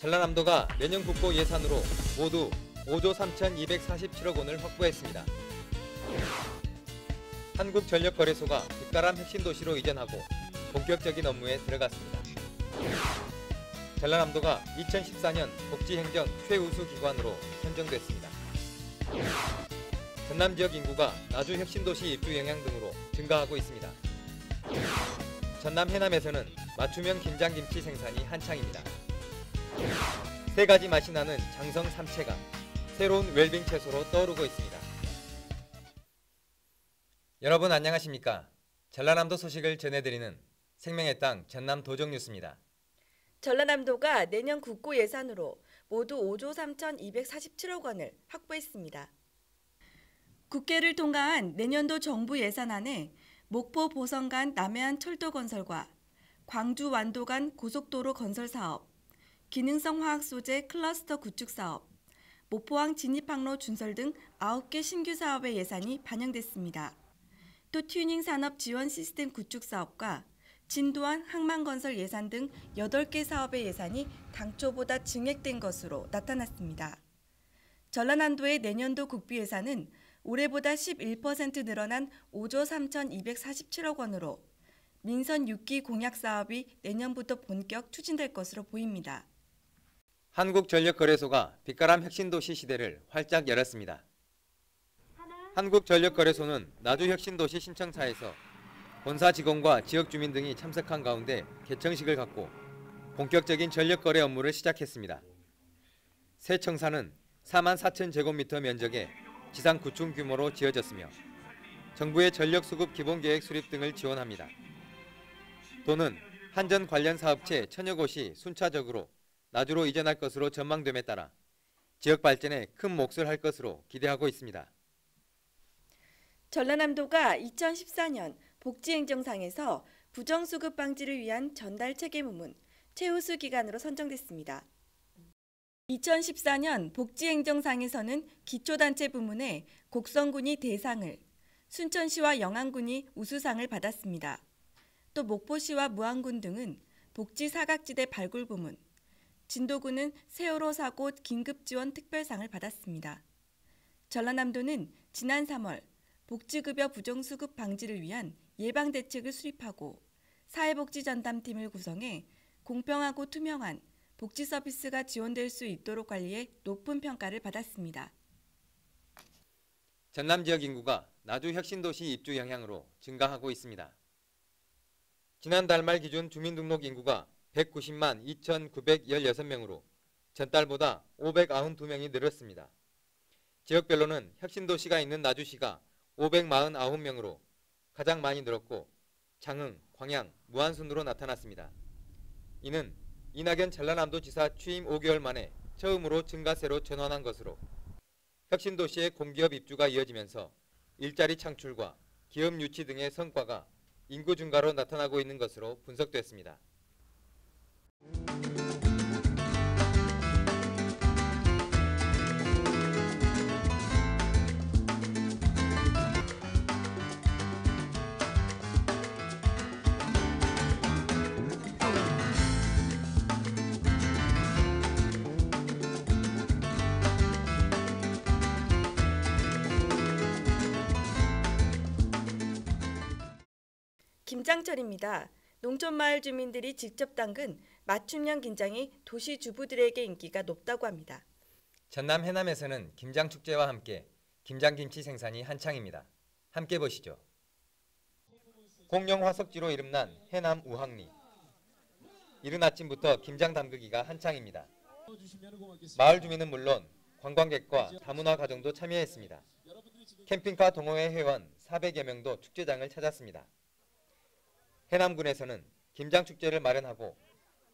전라남도가 내년 국고 예산으로 모두 5조 3,247억 원을 확보했습니다. 한국전력거래소가 빛가람 핵심도시로 이전하고 본격적인 업무에 들어갔습니다. 전라남도가 2014년 복지행정 최우수 기관으로 선정됐습니다. 전남 지역 인구가 나주 혁신도시 입주 영향 등으로 증가하고 있습니다. 전남 해남에서는 맞춤형 김장김치 생산이 한창입니다. 세 가지 맛이 나는 장성 삼채가 새로운 웰빙 채소로 떠오르고 있습니다. 여러분 안녕하십니까? 전라남도 소식을 전해드리는 생명의 땅 전남 도정뉴스입니다. 전라남도가 내년 국고 예산으로 모두 5조 3,247억 원을 확보했습니다. 국회를 통과한 내년도 정부 예산안에 목포 보성 간 남해안 철도 건설과 광주 완도 간 고속도로 건설 사업, 기능성 화학 소재 클러스터 구축 사업, 목포항 진입항로 준설 등 9개 신규 사업의 예산이 반영됐습니다. 또 튜닝 산업 지원 시스템 구축 사업과 진도안 항만건설 예산 등 8개 사업의 예산이 당초보다 증액된 것으로 나타났습니다. 전라남도의 내년도 국비 예산은 올해보다 11% 늘어난 5조 3,247억 원으로 민선 6기 공약 사업이 내년부터 본격 추진될 것으로 보입니다. 한국전력거래소가 빛가람 혁신도시 시대를 활짝 열었습니다. 한국전력거래소는 나주 혁신도시 신청사에서 본사 직원과 지역 주민 등이 참석한 가운데 개청식을 갖고 본격적인 전력거래 업무를 시작했습니다. 새 청사는 4만 4천 제곱미터 면적의 지상 9층 규모로 지어졌으며 정부의 전력수급 기본계획 수립 등을 지원합니다. 도는 한전 관련 사업체 천여 곳이 순차적으로 나주로 이전할 것으로 전망됨에 따라 지역 발전에 큰 몫을 할 것으로 기대하고 있습니다. 전라남도가 2014년 복지행정상에서 부정수급 방지를 위한 전달 체계부문 최우수 기관으로 선정됐습니다. 2014년 복지행정상에서는 기초단체 부문에 곡성군이 대상을, 순천시와 영안군이 우수상을 받았습니다. 또 목포시와 무안군 등은 복지사각지대 발굴 부문, 진도군은 세월호 사고 긴급지원 특별상을 받았습니다. 전라남도는 지난 3월 복지급여 부정수급 방지를 위한 예방대책을 수립하고 사회복지전담팀을 구성해 공평하고 투명한 복지 서비스가 지원될 수 있도록 관리해 높은 평가를 받았습니다. 전남 지역 인구가 나주 혁신도시 입주 영향으로 증가하고 있습니다. 지난달 말 기준 주민등록 인구가 190만 2,916명으로 전달보다 592명이 늘었습니다. 지역별로는 혁신도시가 있는 나주시가 549명으로 가장 많이 늘었고 장흥, 광양, 무안 순으로 나타났습니다. 이는 이낙연 전라남도지사 취임 5개월 만에 처음으로 증가세로 전환한 것으로 혁신도시의 공기업 입주가 이어지면서 일자리 창출과 기업 유치 등의 성과가 인구 증가로 나타나고 있는 것으로 분석됐습니다. 김장철입니다. 농촌마을 주민들이 직접 담근 맞춤형 김장이 도시 주부들에게 인기가 높다고 합니다. 전남 해남에서는 김장축제와 함께 김장김치 생산이 한창입니다. 함께 보시죠. 공영 화석지로 이름난 해남 우항리. 이른 아침부터 김장 담그기가 한창입니다. 마을 주민은 물론 관광객과 다문화 가정도 참여했습니다. 캠핑카 동호회 회원 400여 명도 축제장을 찾았습니다. 해남군에서는 김장축제를 마련하고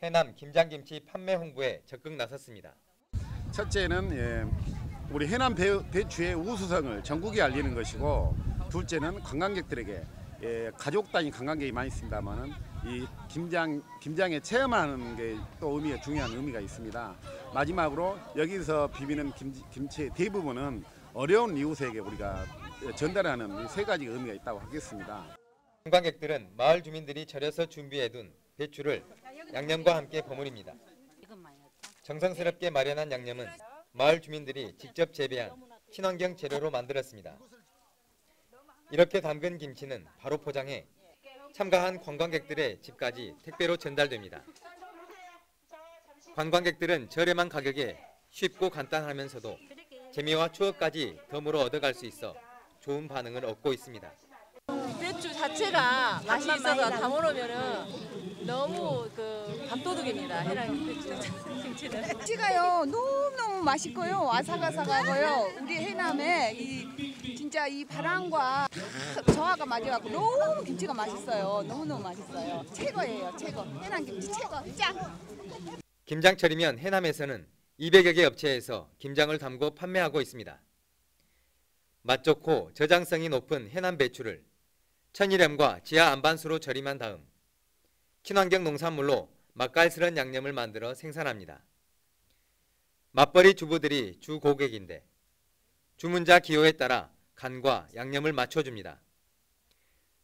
해남 김장김치 판매 홍보에 적극 나섰습니다. 첫째는 우리 해남 배추의 우수성을 전국에 알리는 것이고, 둘째는 관광객들에게 가족 단위 관광객이 많이 있습니다만은 이 김장에 체험하는 게 또 의미가 중요한 의미가 있습니다. 마지막으로 여기서 비비는 김치의 대부분은 어려운 이웃에게 우리가 전달하는 이 세 가지 의미가 있다고 하겠습니다. 관광객들은 마을 주민들이 절여서 준비해둔 배추를 양념과 함께 버무립니다. 정성스럽게 마련한 양념은 마을 주민들이 직접 재배한 친환경 재료로 만들었습니다. 이렇게 담근 김치는 바로 포장해 참가한 관광객들의 집까지 택배로 전달됩니다. 관광객들은 저렴한 가격에 쉽고 간단하면서도 재미와 추억까지 덤으로 얻어갈 수 있어 좋은 반응을 얻고 있습니다. 배추 자체가 맛이 있어서 담아놓으면은 너무 밥도둑입니다. 해남 배추 김치는. 김치가요 너무너무 맛있고요, 아삭아삭하고요. 우리 해남에 진짜 이 바람과 다 조화가 맞아갖고 너무 김치가 맛있어요. 너무너무 맛있어요. 최고예요, 최고. 해남 김치 최고 짱. 김장철이면 해남에서는 200여 개 업체에서 김장을 담고 판매하고 있습니다. 맛 좋고 저장성이 높은 해남 배추를 천일염과 지하 안반수로 절임한 다음 친환경 농산물로 맛깔스런 양념을 만들어 생산합니다. 맞벌이 주부들이 주 고객인데 주문자 기호에 따라 간과 양념을 맞춰줍니다.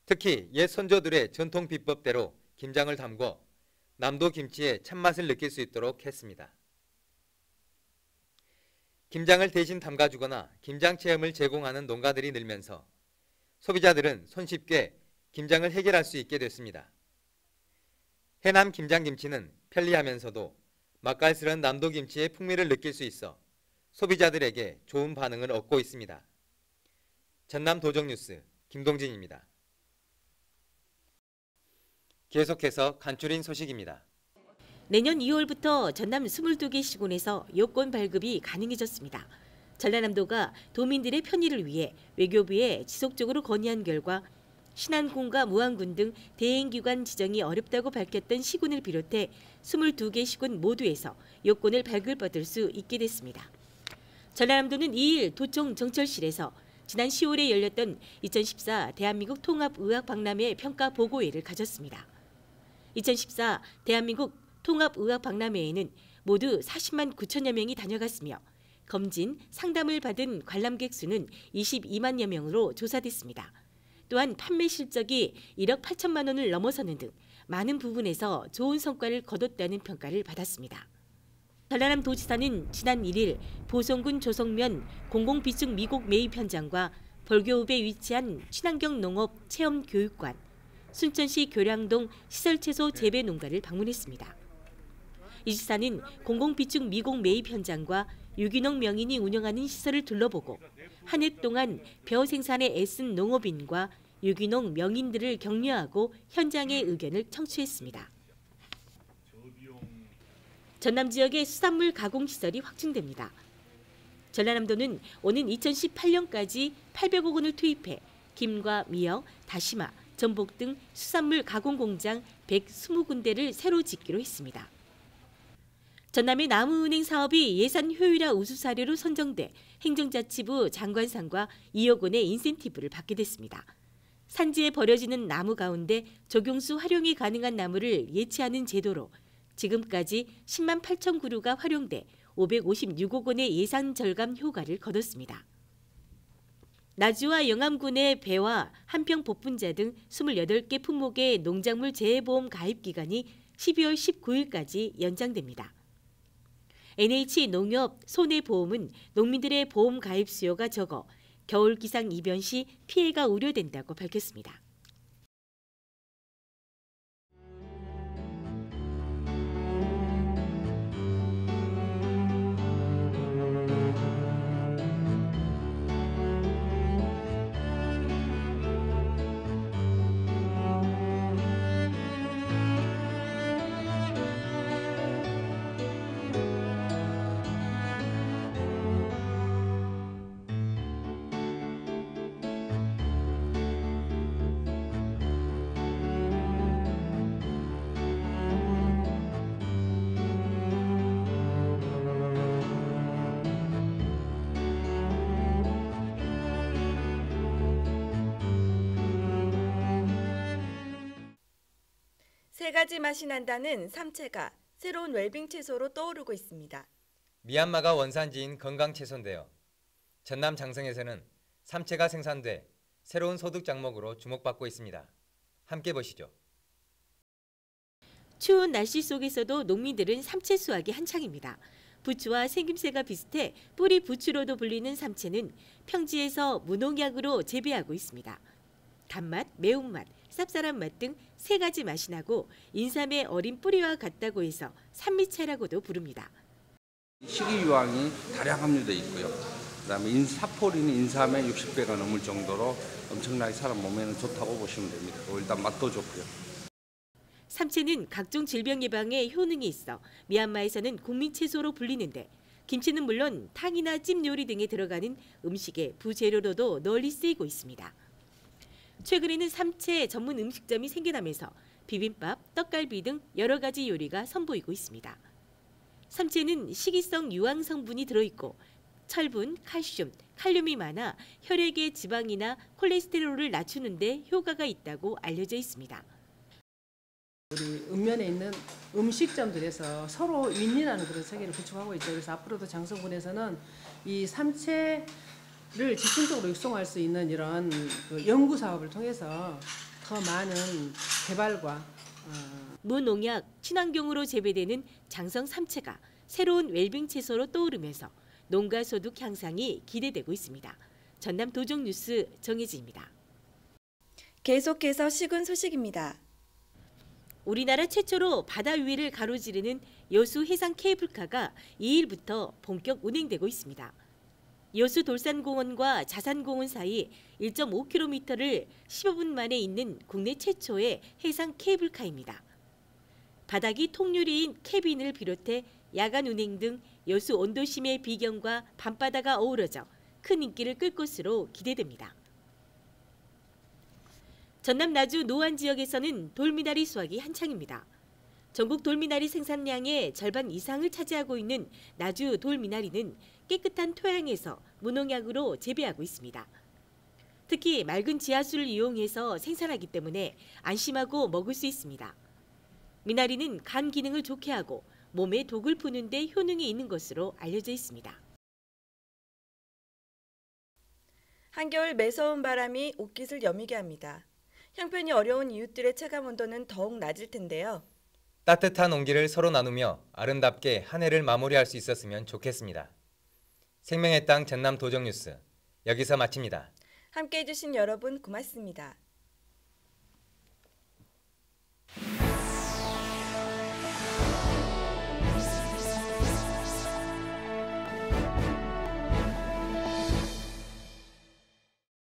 특히 옛 선조들의 전통 비법대로 김장을 담궈 남도 김치의 참맛을 느낄 수 있도록 했습니다. 김장을 대신 담가주거나 김장 체험을 제공하는 농가들이 늘면서 소비자들은 손쉽게 김장을 해결할 수 있게 됐습니다. 해남 김장김치는 편리하면서도 맛깔스런 남도 김치의 풍미를 느낄 수 있어 소비자들에게 좋은 반응을 얻고 있습니다. 전남 도정뉴스 김동진입니다. 계속해서 간추린 소식입니다. 내년 2월부터 전남 22개 시군에서 여권 발급이 가능해졌습니다. 전라남도가 도민들의 편의를 위해 외교부에 지속적으로 건의한 결과 신안군과 무안군 등 대행기관 지정이 어렵다고 밝혔던 시군을 비롯해 22개 시군 모두에서 여권을 발급받을 수 있게 됐습니다. 전라남도는 2일 도청 정철실에서 지난 10월에 열렸던 2014 대한민국 통합의학박람회 평가 보고회를 가졌습니다. 2014 대한민국 통합의학박람회에는 모두 40만 9천여 명이 다녀갔으며 검진, 상담을 받은 관람객 수는 22만여 명으로 조사됐습니다. 또한 판매 실적이 1억 8천만 원을 넘어서는 등 많은 부분에서 좋은 성과를 거뒀다는 평가를 받았습니다. 전라남도지사는 지난 1일 보성군 조성면 공공비축 미국 매입 현장과 벌교읍에 위치한 친환경 농업 체험 교육관, 순천시 교량동 시설채소 재배 농가를 방문했습니다. 이 지사는 공공비축 미국 매입 현장과 유기농 명인이 운영하는 시설을 둘러보고 한 해 동안 벼 생산에 애쓴 농업인과 유기농 명인들을 격려하고 현장의 의견을 청취했습니다. 전남 지역의 수산물 가공 시설이 확충됩니다. 전라남도는 오는 2018년까지 800억 원을 투입해 김과 미역, 다시마, 전복 등 수산물 가공 공장 120군데를 새로 짓기로 했습니다. 전남의 나무은행 사업이 예산 효율화 우수 사례로 선정돼 행정자치부 장관상과 2억 원의 인센티브를 받게 됐습니다. 산지에 버려지는 나무 가운데 적용수 활용이 가능한 나무를 예치하는 제도로 지금까지 10만 8천 그루가 활용돼 556억 원의 예산 절감 효과를 거뒀습니다. 나주와 영암군의 배와 한평 복분자 등 28개 품목의 농작물 재해보험 가입 기간이 12월 19일까지 연장됩니다. NH농협 손해보험은 농민들의 보험 가입 수요가 적어 겨울 기상 이변 시 피해가 우려된다고 밝혔습니다. 세 가지 맛이 난다는 삼채가 새로운 웰빙 채소로 떠오르고 있습니다. 미얀마가 원산지인 건강 채소인데요. 전남 장성에서는 삼채가 생산돼 새로운 소득 작목으로 주목받고 있습니다. 함께 보시죠. 추운 날씨 속에서도 농민들은 삼채 수확이 한창입니다. 부추와 생김새가 비슷해 뿌리 부추로도 불리는 삼채는 평지에서 무농약으로 재배하고 있습니다. 단맛, 매운맛, 쌉쌀한 맛 등 3가지 맛이 나고 인삼의 어린 뿌리와 같다고 해서 산미채라고도 부릅니다. 식이유황이 다량 함유되어 있고요. 그다음에 사포린은 인삼의 60배가 넘을 정도로 엄청나게 사람 몸에는 좋다고 보시면 됩니다. 일단 맛도 좋고요. 삼채는 각종 질병 예방에 효능이 있어 미얀마에서는 국민 채소로 불리는데 김치는 물론 탕이나 찜 요리 등에 들어가는 음식의 부재료로도 널리 쓰이고 있습니다. 최근에는 삼채 전문 음식점이 생겨나면서 비빔밥, 떡갈비 등 여러 가지 요리가 선보이고 있습니다. 삼채는 식이성 유황 성분이 들어있고 철분, 칼슘, 칼륨이 많아 혈액의 지방이나 콜레스테롤을 낮추는 데 효과가 있다고 알려져 있습니다. 우리 읍면에 있는 음식점들에서 서로 윈윈하는 그런 세계를 구축하고 있죠. 그래서 앞으로도 장성군에서는 이 삼채를 집중적으로 육성할 수 있는 이런 그 연구 사업을 통해서 더 많은 개발과 무농약, 친환경으로 재배되는 장성 삼채가 새로운 웰빙 채소로 떠오르면서 농가 소득 향상이 기대되고 있습니다. 전남 도정뉴스 정혜지입니다. 계속해서 시군 소식입니다. 우리나라 최초로 바다 위를 가로지르는 여수 해상 케이블카가 2일부터 본격 운행되고 있습니다. 여수 돌산공원과 자산공원 사이 1.5km를 15분 만에 잇는 국내 최초의 해상 케이블카입니다. 바닥이 통유리인 캐빈을 비롯해 야간 운행 등 여수 온도심의 비경과 밤바다가 어우러져 큰 인기를 끌 것으로 기대됩니다. 전남 나주 노안 지역에서는 돌미나리 수확이 한창입니다. 전국 돌미나리 생산량의 절반 이상을 차지하고 있는 나주 돌미나리는 깨끗한 토양에서 무농약으로 재배하고 있습니다. 특히 맑은 지하수를 이용해서 생산하기 때문에 안심하고 먹을 수 있습니다. 미나리는 간 기능을 좋게 하고 몸에 독을 푸는 데 효능이 있는 것으로 알려져 있습니다. 한겨울 매서운 바람이 옷깃을 여미게 합니다. 형편이 어려운 이웃들의 체감 온도는 더욱 낮을 텐데요. 따뜻한 온기를 서로 나누며 아름답게 한 해를 마무리할 수 있었으면 좋겠습니다. 생명의 땅 전남 도정뉴스 여기서 마칩니다. 함께해 주신 여러분 고맙습니다.